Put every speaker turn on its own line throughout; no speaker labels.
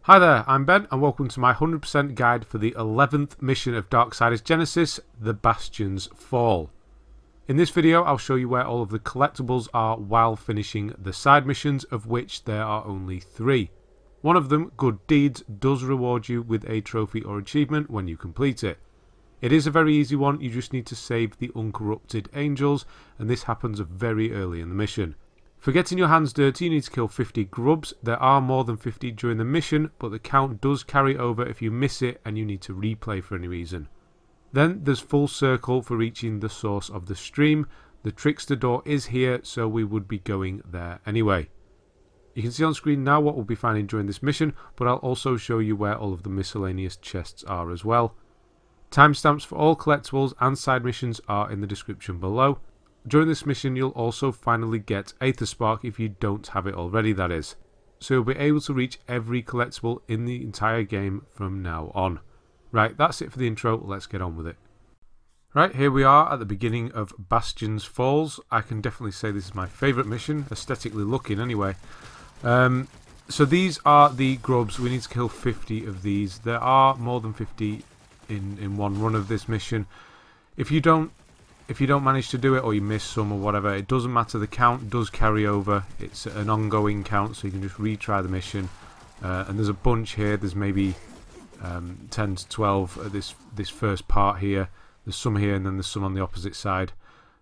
Hi there, I'm Ben and welcome to my 100% guide for the 11th mission of Darksiders Genesis, the Bastion's Fall. In this video I'll show you where all of the collectibles are while finishing the side missions, of which there are only 3. One of them, Good Deeds, does reward you with a trophy or achievement when you complete it. It is a very easy one, you just need to save the uncorrupted angels, and this happens very early in the mission. For getting your hands dirty, you need to kill 50 grubs. There are more than 50 during the mission, but the count does carry over if you miss it and you need to replay for any reason. Then there's Full Circle for reaching the source of the stream. The Trickster door is here, so we would be going there anyway. You can see on screen now what we'll be finding during this mission, but I'll also show you where all of the miscellaneous chests are as well. Timestamps for all collectibles and side missions are in the description below. During this mission you'll also finally get Aether Spark if you don't have it already, that is. So you'll be able to reach every collectible in the entire game from now on. Right, that's it for the intro, let's get on with it. Right, here we are at the beginning of Bastion's Falls. I can definitely say this is my favourite mission, aesthetically looking anyway. So these are the grubs, we need to kill 50 of these. There are more than 50 in one run of this mission. If you don't manage to do it or you miss some or whatever, it doesn't matter, the count does carry over. It's an ongoing count, so you can just retry the mission. And there's a bunch here, there's maybe 10 to 12 at this first part here. There's some here and then there's some on the opposite side.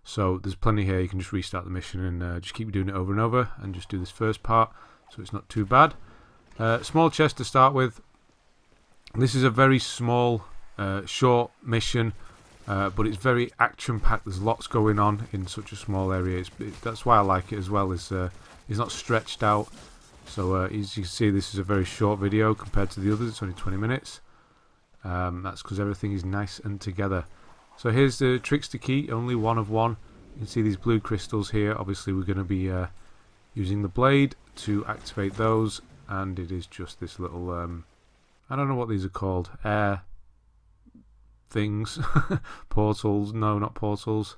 So there's plenty here, you can just restart the mission and just keep doing it over and over and just do this first part, so it's not too bad. Small chest to start with. This is a very small, short mission. But it's very action-packed. There's lots going on in such a small area. That's why I like it as well. It's not stretched out. So as you can see, this is a very short video compared to the others. It's only 20 minutes. That's because everything is nice and together. So here's the Trickster Key, only one of one. You can see these blue crystals here. Obviously we're going to be using the blade to activate those. And it is just this little, I don't know what these are called, air things. Portals, no, not portals,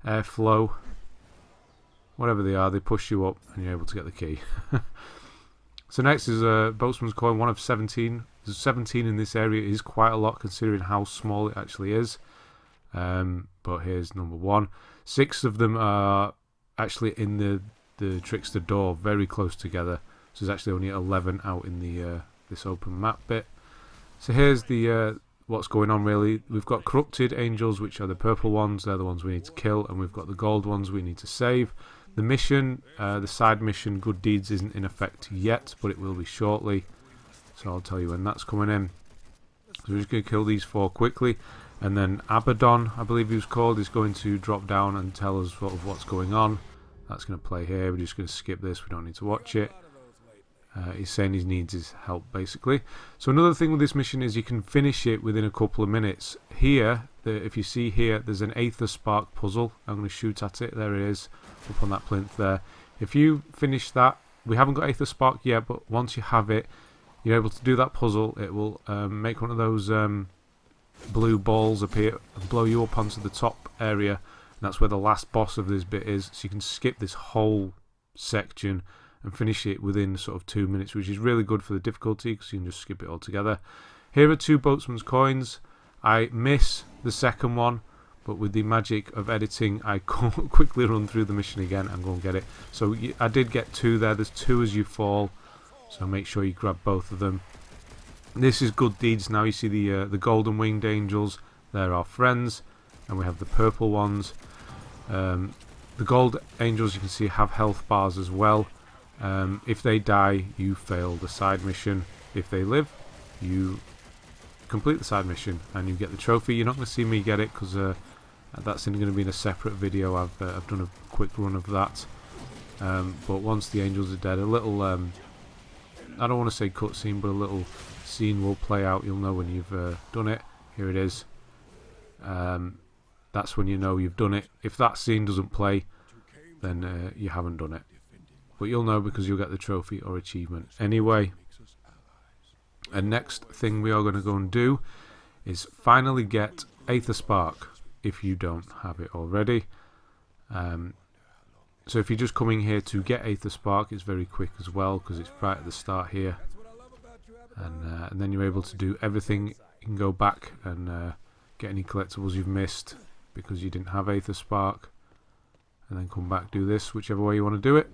airflow, whatever they are, they push you up and you're able to get the key. So next is a Boatman's coin, one of 17. There's 17 in this area. It is quite a lot considering how small it actually is, but here's number 1. 6 of them are actually in the Trickster door, very close together, so there's actually only 11 out in the this open map bit. So here's the what's going on really. We've got corrupted angels, which are the purple ones, they're the ones we need to kill, and we've got the gold ones we need to save. The mission, the side mission Good Deeds, isn't in effect yet, but it will be shortly, so I'll tell you when that's coming in. So we're just going to kill these 4 quickly, and then Abaddon, I believe he was called, is going to drop down and tell us sort of what's going on. That's going to play here. We're just going to skip this, we don't need to watch it. He's saying he needs his help basically. So another thing with this mission is you can finish it within a couple of minutes. Here, if you see here, there's an Aether Spark puzzle. I'm going to shoot at it. There it is, up on that plinth there. If you finish that, we haven't got Aether Spark yet, but once you have it, you're able to do that puzzle. It will make one of those blue balls appear and blow you up onto the top area. And that's where the last boss of this bit is. So you can skip this whole section and finish it within sort of 2 minutes, which is really good for the difficulty because you can just skip it all together. Here are 2 Boatman's coins. I miss the second one, but with the magic of editing I quickly run through the mission again and go and get it. So I did get 2 there. There's 2 as you fall, so make sure you grab both of them. This is Good Deeds. Now you see the golden winged angels, they're our friends, and we have the purple ones. The gold angels, you can see, have health bars as well. If they die, you fail the side mission. If they live, you complete the side mission and you get the trophy. You're not going to see me get it because that's going to be in a separate video. I've done a quick run of that. But once the angels are dead, a little, I don't want to say cutscene, but a little scene will play out. You'll know when you've done it. Here it is. That's when you know you've done it. If that scene doesn't play, then you haven't done it. But you'll know because you'll get the trophy or achievement anyway. And next thing we are going to go and do is finally get Aether Spark if you don't have it already. So if you're just coming here to get Aether Spark, it's very quick as well because it's right at the start here. And then you're able to do everything. You can go back and get any collectibles you've missed because you didn't have Aether Spark, and then come back, do this whichever way you want to do it.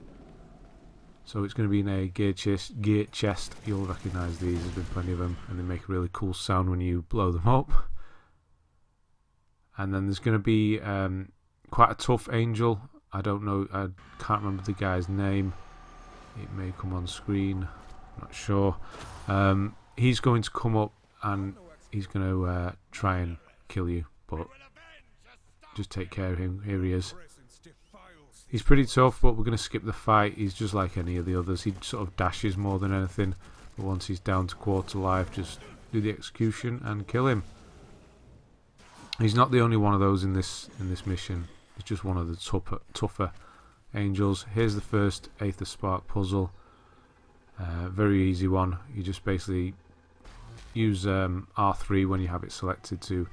So it's going to be in a gear chest. You'll recognise these, there's been plenty of them, and they make a really cool sound when you blow them up. And then there's going to be quite a tough angel. I don't know, I can't remember the guy's name. It may come on screen, not sure. He's going to come up and he's going to try and kill you, but just take care of him. Here he is. He's pretty tough, but we're going to skip the fight. He's just like any of the others. He sort of dashes more than anything, but once he's down to quarter life, just do the execution and kill him. He's not the only one of those in this mission. He's just one of the tougher angels. Here's the first Aether Spark puzzle. Very easy one. You just basically use R3 when you have it selected to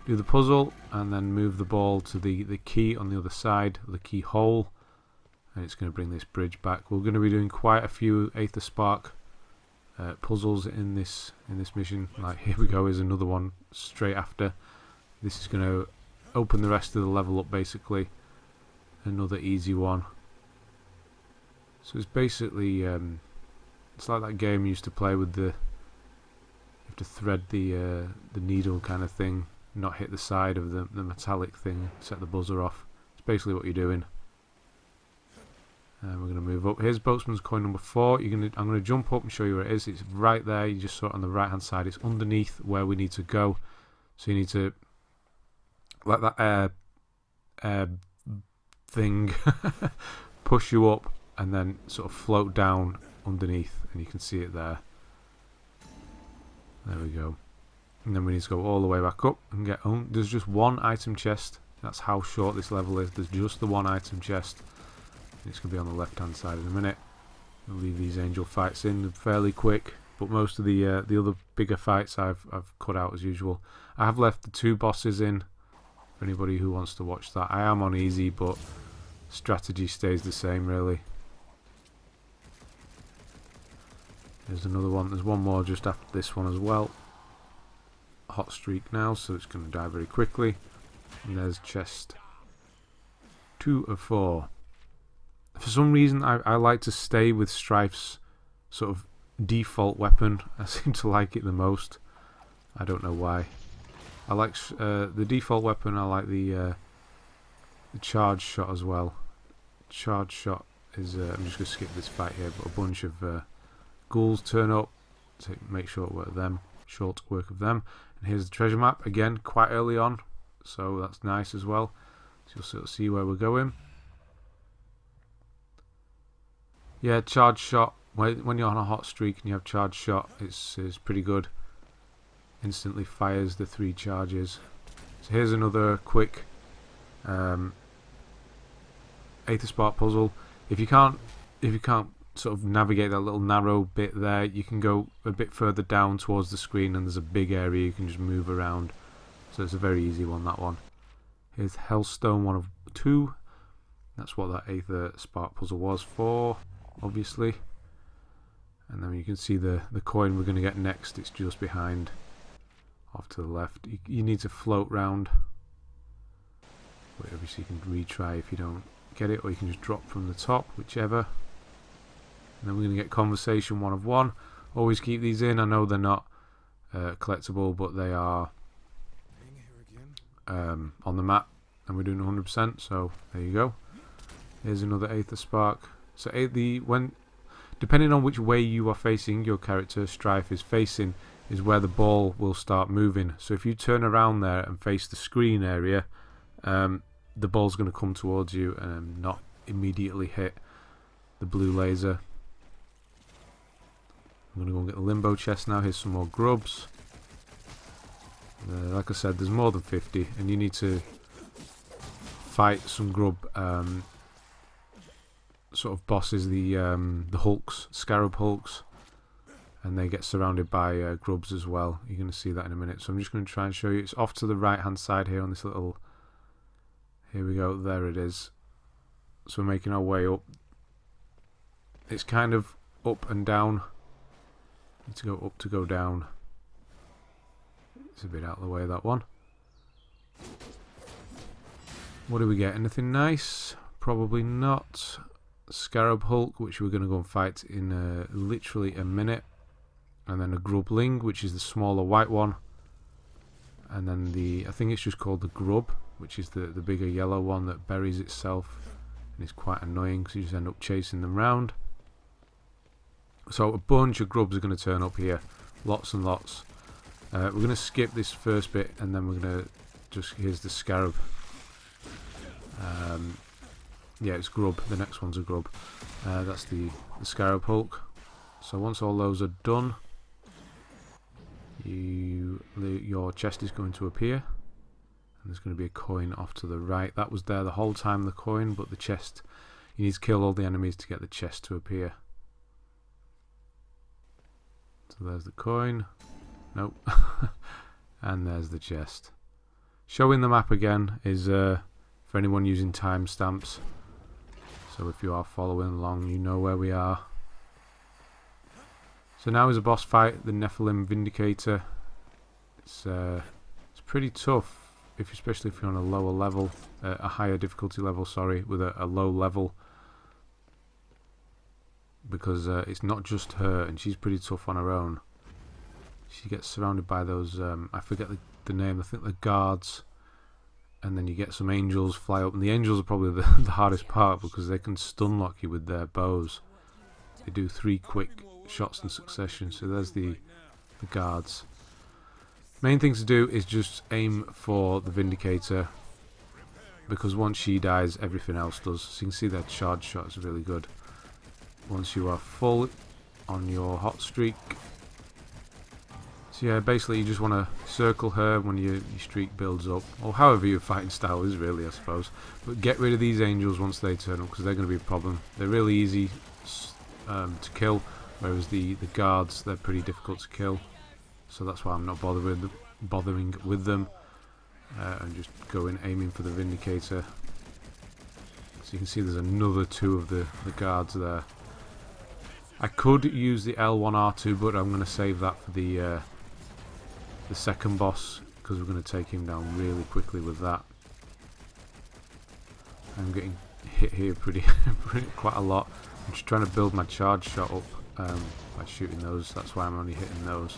do the puzzle, and then move the ball to the key on the other side, the key hole, and it's going to bring this bridge back. We're going to be doing quite a few Aether Spark puzzles in this mission. Like, here we go, is another one straight after. This is going to open the rest of the level up, basically. Another easy one. So it's basically it's like that game you used to play with you have to thread the needle kind of thing, not hit the side of the metallic thing, set the buzzer off. It's basically what you're doing. And we're going to move up. Here's Boatman's coin number 4. I'm going to jump up and show you where it is. It's right there. You just saw it on the right hand side. It's underneath where we need to go. So you need to let that air thing push you up and then sort of float down underneath, and you can see it there. There we go. And then we need to go all the way back up and get home. There's just one item chest. That's how short this level is. There's just the one item chest. It's going to be on the left hand side in a minute. We'll leave these angel fights in fairly quick, but most of the other bigger fights I've cut out as usual. I have left the 2 bosses in for anybody who wants to watch that. I am on easy, but strategy stays the same really. There's another one. There's one more just after this one as well. Hot streak now, so it's going to die very quickly. And there's chest 2 of 4. For some reason, I like to stay with Strife's sort of default weapon. I seem to like it the most. I don't know why. I like the default weapon. I like the charge shot as well. Charge shot is. I'm just going to skip this fight here, but a bunch of ghouls turn up to make short work of them. And here's the treasure map again, quite early on, so that's nice as well. So you'll sort of see where we're going. Yeah, charge shot. When you're on a hot streak and you have charge shot, it's pretty good. Instantly fires the 3 charges. So here's another quick Aether Spark puzzle. If you can't sort of navigate that little narrow bit there, you can go a bit further down towards the screen, and there's a big area you can just move around. So it's a very easy one, that one. Here's Healthstone 1 of 2. That's what that Aether Spark puzzle was for, obviously. And then you can see the coin we're going to get next. It's just behind, off to the left. You need to float round. But obviously you can retry if you don't get it, or you can just drop from the top, whichever. And then we're going to get Conversation 1 of 1. Always keep these in. I know they're not collectible, but they are on the map, and we're doing 100%. So there you go. Here's another Aether Spark. So depending on which way you are facing, your character Strife is facing, is where the ball will start moving. So if you turn around there and face the screen area, the ball's going to come towards you and not immediately hit the blue laser. I'm going to go and get the Limbo Chest now. Here's some more grubs. Like I said, there's more than 50, and you need to fight some grub sort of bosses, the hulks, scarab hulks, and they get surrounded by grubs as well. You're going to see that in a minute. So I'm just going to try and show you. It's off to the right hand side here on this little. Here we go. There it is. So we're making our way up. It's kind of up and down. Need to go up to go down. It's a bit out of the way, that one. What do we get? Anything nice? Probably not. Scarab Hulk, which we're going to go and fight in literally a minute. And then a Grubling, which is the smaller white one. And then I think it's just called the Grub, which is the bigger yellow one that buries itself. And it's quite annoying because you just end up chasing them round. So a bunch of grubs are going to turn up here. Lots and lots. We're going to skip this first bit and then we're going to here's the Scarab. Yeah, it's Grub. The next one's a Grub. That's the Scarab Hulk. So once all those are done, your chest is going to appear. And there's going to be a coin off to the right. That was there the whole time, the coin, but the chest, you need to kill all the enemies to get the chest to appear. So there's the coin. Nope. And there's the chest. Showing the map again is for anyone using timestamps. So if you are following along, you know where we are. So now is a boss fight, the Nephilim Vindicator. It's pretty tough, especially if you're on a lower level, a higher difficulty level, sorry, with a low level. Because it's not just her, and she's pretty tough on her own. She gets surrounded by those, I forget the name, I think the guards. And then you get some angels fly up, and the angels are probably the hardest part because they can stun lock you with their bows. They do 3 quick shots in succession, so there's the guards. Main thing to do is just aim for the Vindicator, because once she dies, everything else does. So you can see that charge shot is really good. Once you are full on your hot streak. So yeah, basically you just want to circle her when your streak builds up, or however your fighting style is really, I suppose. But get rid of these angels once they turn up, because they're going to be a problem. They're really easy to kill, whereas the guards, they're pretty difficult to kill. So that's why I'm not bothering with them, and just going aiming for the Vindicator. So you can see there's another 2 of the guards there. I could use the L1R2, but I'm going to save that for the second boss, because we're going to take him down really quickly with that. I'm getting hit here quite a lot. I'm just trying to build my charge shot up by shooting those. That's why I'm only hitting those.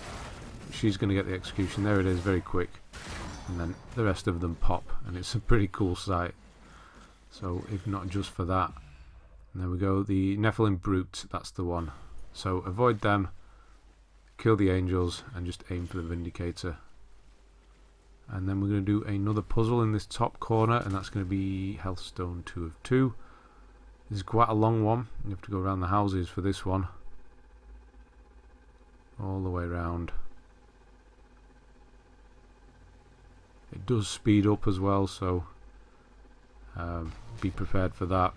She's going to get the execution. There it is, very quick. And then the rest of them pop, and it's a pretty cool sight. So if not just for that. And there we go, the Nephilim Brute, that's the one. So avoid them, kill the angels, and just aim for the Vindicator. And then we're going to do another puzzle in this top corner, and that's going to be Healthstone 2 of 2. This is quite a long one. You have to go around the houses for this one. All the way around. It does speed up as well, so be prepared for that.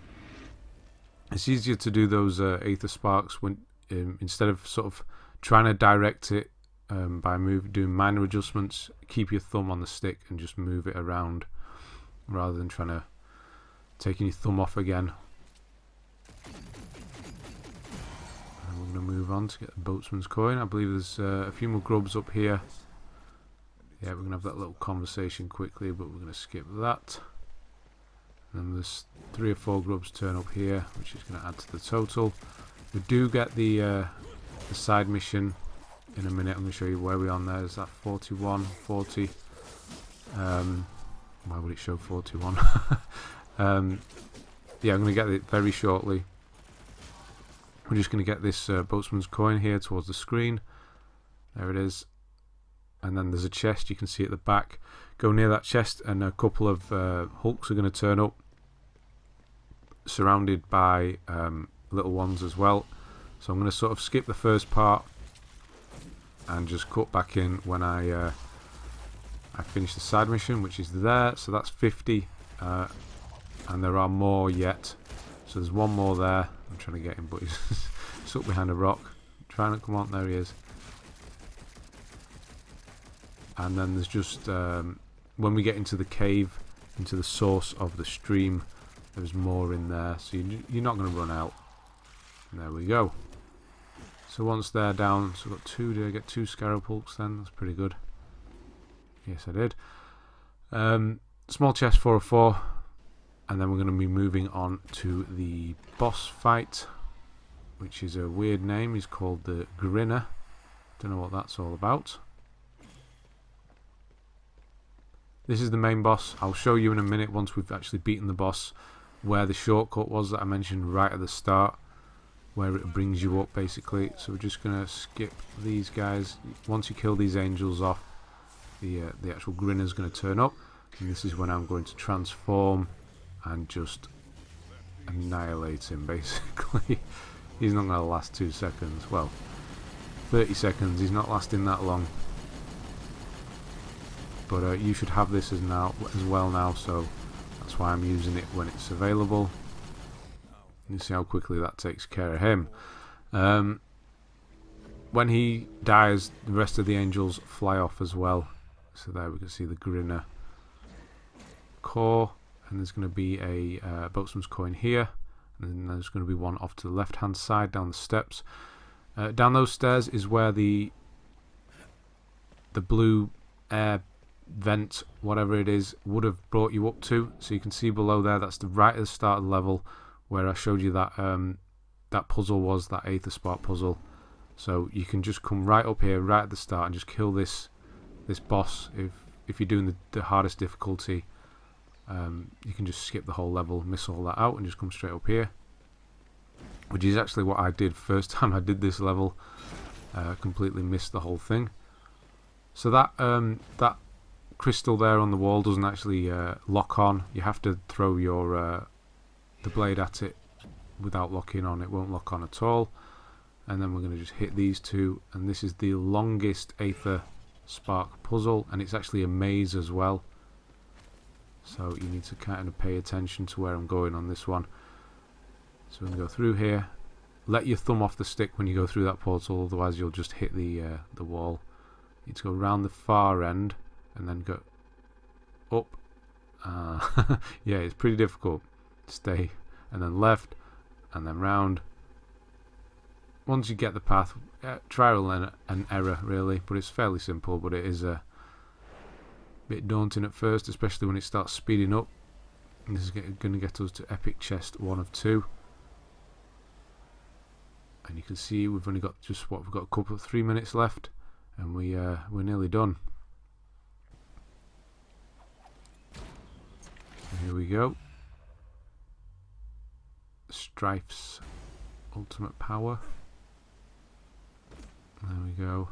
It's easier to do those Aether sparks when instead of sort of trying to direct it by doing minor adjustments. Keep your thumb on the stick and just move it around, rather than trying to taking your thumb off again. And we're going to move on to get the Boatman's coin. I believe there's a few more grubs up here. Yeah, we're going to have that little conversation quickly, but we're going to skip that. And then there's 3 or 4 grubs turn up here, which is going to add to the total. We do get the side mission in a minute. I'm going to show you where we are on there. Is that 41, 40? Why would it show 41? Yeah, I'm going to get it very shortly. We're just going to get this Boatman's coin here towards the screen. There it is. And then there's a chest you can see at the back. Go near that chest and a couple of hulks are going to turn up, surrounded by little ones as well. So I'm going to sort of skip the first part and just cut back in when I finish the side mission, which is there. So that's 50, and there are more yet. So there's one more there. I'm trying to get him, but he's stuck behind a rock. Trying to come on. There he is. And then there's just when we get into the cave, into the source of the stream, there's more in there, so you're not going to run out. And there we go. So once they're down, so I've got 2, did I get 2 Scarab Hulks then? That's pretty good. Yes, I did. Small chest 404, and then we're going to be moving on to the boss fight, which is a weird name. He's called the Grinner. Don't know what that's all about. This is the main boss. I'll show you in a minute once we've actually beaten the boss where the shortcut was that I mentioned right at the start, where it brings you up basically. So we're just going to skip these guys. Once you kill these angels off, the actual Grinner is going to turn up, and this is when I'm going to transform and just annihilate him basically. He's not going to last 2 seconds. Well, 30 seconds. He's not lasting that long. But you should have this as well now, so that's why I'm using it when it's available. You see how quickly that takes care of him. When he dies, the rest of the angels fly off as well. So there we can see the Grinner core, and there's going to be a Boatman's coin here, and then there's going to be one off to the left hand side down the steps. Down those stairs is where the blue air vent, whatever it is, would have brought you up to. So you can see below there, that's the right at the start of the level where I showed you that that puzzle was, that Aether Spark puzzle. So you can just come right up here right at the start and just kill this boss. If you're doing the hardest difficulty, you can just skip the whole level, miss all that out, and just come straight up here, which is actually what I did first time I did this level. Completely missed the whole thing. So that crystal there on the wall doesn't actually lock on. You have to throw your the blade at it without locking on. It won't lock on at all. And then we're going to just hit these two, and this is the longest Aether Spark puzzle, and it's actually a maze as well, so you need to kind of pay attention to where I'm going on this one. So we're going to go through here. Let your thumb off the stick when you go through that portal, otherwise you'll just hit the wall. You need to go around the far end and then go up. Yeah, it's pretty difficult. Stay, and then left, and then round. Once you get the path, trial and error really, but it's fairly simple, but it is a bit daunting at first, especially when it starts speeding up. And this is going to get us to Epic Chest 1 of 2. And you can see we've only got we've got a couple of 3 minutes left, and we're nearly done. And here we go. Strife's ultimate power. There we go.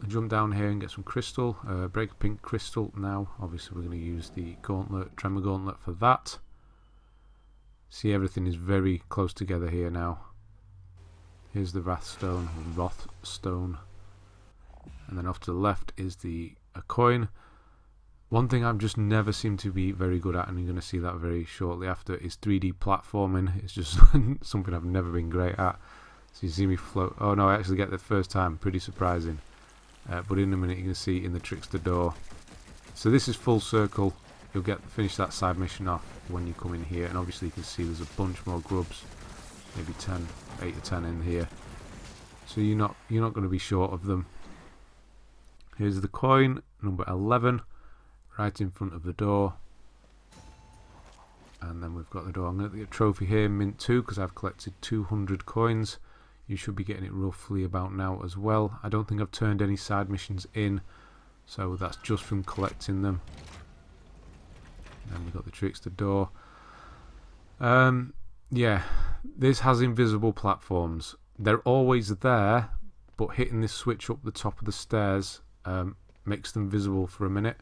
I'll jump down here and get some crystal. Break a pink crystal now. Obviously we're going to use the gauntlet, Tremor Gauntlet for that. See, everything is very close together here now. Here's the Wrathstone, and then off to the left is a coin. One thing I've just never seemed to be very good at, and you're going to see that very shortly after, is 3D platforming. It's just something I've never been great at. So you see me float. Oh no, I actually get the first time. Pretty surprising. But in a minute you're going to see in the Trickster door. So this is full circle. You'll finish that side mission off when you come in here, and obviously you can see there's a bunch more grubs. Maybe 8 or 10 in here. So you're not going to be short of them. Here's the coin, number 11. Right in front of the door, and then we've got the door. I'm going to get a trophy here, mint 2, because I've collected 200 coins. You should be getting it roughly about now as well. I don't think I've turned any side missions in, so that's just from collecting them. And then we've got the Trickster door. Yeah, this has invisible platforms. They're always there, but hitting this switch up the top of the stairs makes them visible for a minute.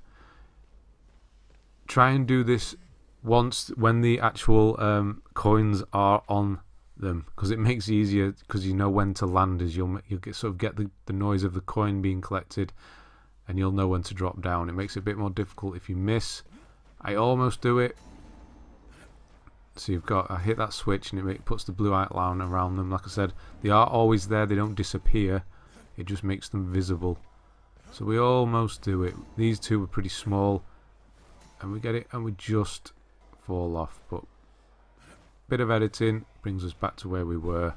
Try and do this once when the actual coins are on them, because it makes it easier, because you know when to land, as you'll sort of get the noise of the coin being collected, and you'll know when to drop down. It makes it a bit more difficult if you miss. I almost do it. So I hit that switch, and it puts the blue outline around them. Like I said, they are always there. They don't disappear. It just makes them visible. So we almost do it. These two were pretty small. And we get it, and we just fall off. But bit of editing brings us back to where we were.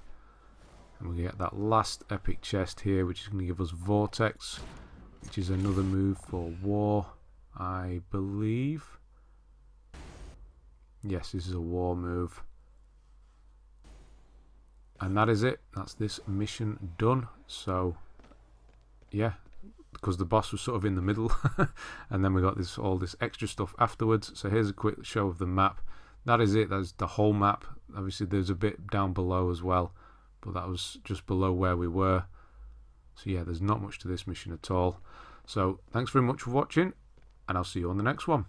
And we get that last epic chest here, which is going to give us Vortex, which is another move for war, I believe. Yes, this is a war move. And that is it. That's this mission done. So, yeah, because the boss was sort of in the middle. And then we got this all this extra stuff afterwards. So here's a quick show of the map. That is it. That's the whole map. Obviously, there's a bit down below as well. But that was just below where we were. So, yeah, there's not much to this mission at all. So, thanks very much for watching. And I'll see you on the next one.